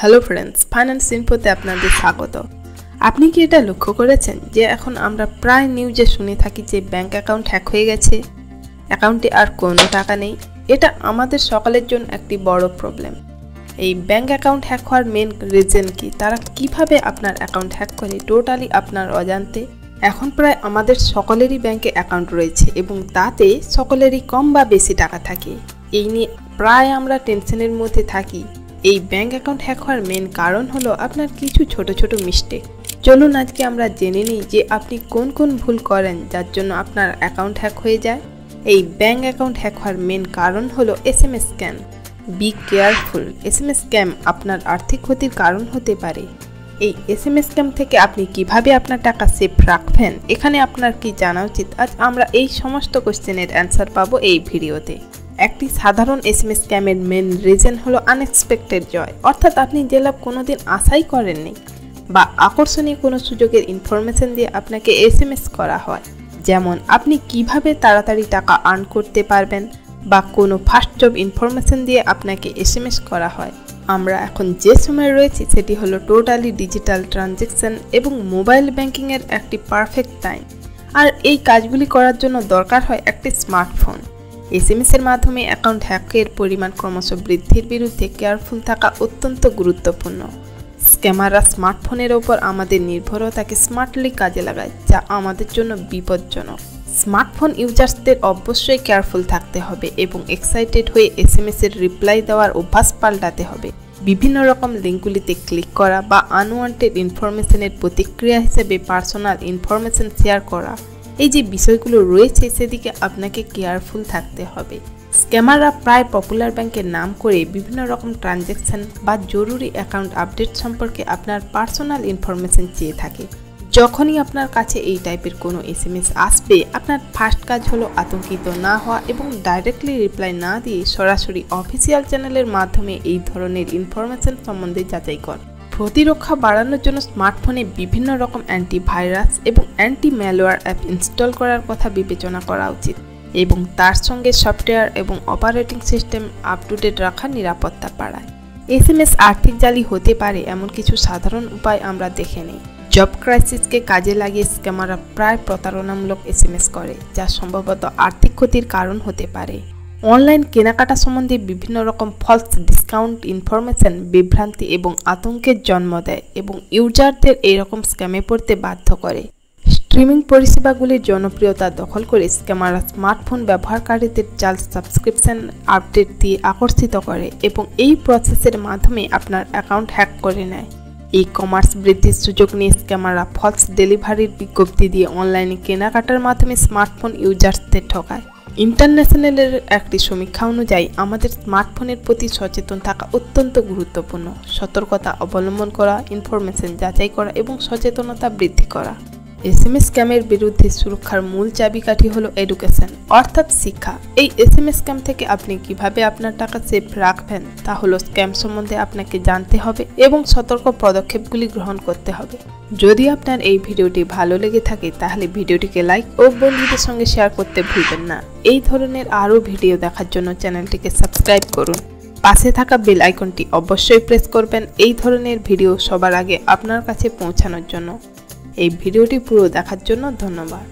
Hello friends, finance ইনফোতে আপনাদের স্বাগত। আপনি কি এটা লক্ষ্য করেছেন যে এখন আমরা প্রায় নিউজে শুনে থাকি যে ব্যাংক অ্যাকাউন্ট হ্যাক হয়ে গেছে, অ্যাকাউন্টে আর কোনো টাকা নেই। এটা আমাদের সকলের জন্য একটি বড় প্রবলেম। এই ব্যাংক অ্যাকাউন্ট হ্যাক হওয়ার মেন রিজন কি, তারা কিভাবে আপনার অ্যাকাউন্ট হ্যাক করে টোটালি আপনার অজান্তে। এখন প্রায় আমাদের সকলেরই ব্যাংকে অ্যাকাউন্ট রয়েছে এবং তাতে সকলেরই কম বা বেশি টাকা থাকে। এই নিয়ে প্রায় আমরা টেনশনের মধ্যে থাকি। এই ব্যাংক অ্যাকাউন্ট হ্যাক হওয়ার মেন কারণ হলো আপনার কিছু ছোট ছোট মিস্টেক। চলুন আজকে আমরা জেনে নিই যে আপনি কোন কোন ভুল করেন যার জন্য আপনার অ্যাকাউন্ট হ্যাক হয়ে যায়। এই ব্যাংক অ্যাকাউন্ট হ্যাক হওয়ার মেন কারণ হলো SMS scam. Be careful, SMS scam আপনার আর্থিক ক্ষতির কারণ হতে পারে। এই SMS স্ক্যাম থেকে আপনি কিভাবে আপনার টাকা সেফ রাখবেন, এখানে আপনার কি জানা উচিত, আজ আমরা এই সমস্ত কোশ্চেনের অ্যান্সার পাবো এই ভিডিওতে। একটি সাধারণ SMS স্ক্যামের মেন রিজন হলো আনএক্সপেক্টেড জয়, অর্থাৎ আপনি যে লাভ কোনোদিন আশাই করেননি বা আকর্ষণীয় কোনো সুযোগের ইনফরমেশন দিয়ে আপনাকে SMS করা হয়। যেমন আপনি কিভাবে তাড়াতাড়ি টাকা আর্ন করতে পারবেন বা কোনো ফার্স্ট জব ইনফরমেশন দিয়ে আপনাকে SMS করা হয়। আমরা এখন যে সময় রয়েছি সেটি হলো টোটালি ডিজিটাল ট্রানজ্যাকশন এবং মোবাইল ব্যাংকিংয়ের একটি পারফেক্ট টাইম। আর এই কাজগুলি করার জন্য দরকার হয় একটি স্মার্টফোন। SMS এর মাধ্যমে অ্যাকাউন্ট হ্যাকের পরিমাণ ক্রমশ বৃদ্ধির বিরুদ্ধে কেয়ারফুল থাকা অত্যন্ত গুরুত্বপূর্ণ। স্ক্যামাররা স্মার্টফোনের ওপর আমাদের নির্ভরতাকে স্মার্টলি কাজে লাগায়, যা আমাদের জন্য বিপজ্জনক। স্মার্টফোন ইউজার্সদের অবশ্যই কেয়ারফুল থাকতে হবে এবং এক্সাইটেড হয়ে SMS এর রিপ্লাই দেওয়ার অভ্যাস পাল্টাতে হবে। বিভিন্ন রকম লিঙ্কগুলিতে ক্লিক করা বা আনওয়ান্টেড ইনফরমেশনের প্রতিক্রিয়া হিসেবে পার্সোনাল ইনফরমেশন শেয়ার করা, এই যে বিষয়গুলো রয়েছে সেদিকে আপনাকে কেয়ারফুল থাকতে হবে। স্ক্যামাররা প্রায় পপুলার ব্যাংকের নাম করে বিভিন্ন রকম ট্রানজ্যাকশন বা জরুরি অ্যাকাউন্ট আপডেট সম্পর্কে আপনার পার্সোনাল ইনফরমেশন চেয়ে থাকে। যখনই আপনার কাছে এই টাইপের কোনো SMS আসবে, আপনার ফার্স্ট কাজ হলো আতঙ্কিত না হওয়া এবং ডাইরেক্টলি রিপ্লাই না দিয়ে সরাসরি অফিসিয়াল চ্যানেলের মাধ্যমে এই ধরনের ইনফরমেশন সম্বন্ধে যাচাই কর। প্রতিরক্ষা বাড়ানোর জন্য স্মার্টফোনে বিভিন্ন রকম অ্যান্টিভাইরাস এবং অ্যান্টি ম্যালওয়্যার অ্যাপ ইনস্টল করার কথা বিবেচনা করা উচিত এবং তার সঙ্গে সফটওয়্যার এবং operating system up to date রাখার নিরাপত্তা বাড়ায়। SMS আর্থিক জালি হতে পারে এমন কিছু সাধারণ উপায় আমরা দেখে নিই। জব ক্রাইসিসকে কাজে লাগিয়ে স্ক্যামাররা প্রায় প্রতারণামূলক SMS করে, যা সম্ভবত আর্থিক ক্ষতির কারণ হতে পারে। অনলাইন কেনাকাটা সম্বন্ধে বিভিন্ন রকম ফলস ডিসকাউন্ট ইনফরমেশন বিভ্রান্তি এবং আতঙ্কের জন্ম দেয় এবং ইউজারদের এইরকম স্ক্যামে পড়তে বাধ্য করে। স্ট্রিমিং পরিষেবাগুলির জনপ্রিয়তা দখল করে স্ক্যামাররা স্মার্টফোন ব্যবহারকারীদের জাল সাবস্ক্রিপশন আপডেট দিয়ে আকর্ষিত করে এবং এই প্রসেসের মাধ্যমে আপনার অ্যাকাউন্ট হ্যাক করে নেয়। ই-কমার্স বৃদ্ধির সুযোগ নিয়ে স্ক্যামাররা ফলস ডেলিভারির বিজ্ঞপ্তি দিয়ে অনলাইনে কেনাকাটার মাধ্যমে স্মার্টফোন ইউজার্সদের ঠকায়। ইন্টারন্যাশনালের একটি সমীক্ষা অনুযায়ী আমাদের স্মার্টফোনের প্রতি সচেতন থাকা অত্যন্ত গুরুত্বপূর্ণ। সতর্কতা অবলম্বন করা, ইনফরমেশন যাচাই করা এবং সচেতনতা বৃদ্ধি করা। SMS স্ক্যামের বিরুদ্ধে সুরক্ষার মূল চাবিকাঠি হলো এডুকেশন, অর্থাৎ শিক্ষা। এই SMS স্ক্যাম থেকে আপনি কিভাবে আপনার টাকা সেফ রাখবেন তা হলো স্ক্যাম সম্বন্ধে আপনাকে জানতে হবে এবং সতর্ক পদক্ষেপগুলি গ্রহণ করতে হবে। যদি আপনার এই ভিডিওটি ভালো লেগে থাকে তাহলে ভিডিওটিকে লাইক ও বন্ধুদের সঙ্গে শেয়ার করতে ভুলবেন না। এই ধরনের আরও ভিডিও দেখার জন্য চ্যানেলটিকে সাবস্ক্রাইব করুন। পাশে থাকা বেল আইকনটি অবশ্যই প্রেস করবেন এই ধরনের ভিডিও সবার আগে আপনার কাছে পৌঁছানোর জন্য। এই ভিডিওটি পুরো দেখার জন্য ধন্যবাদ।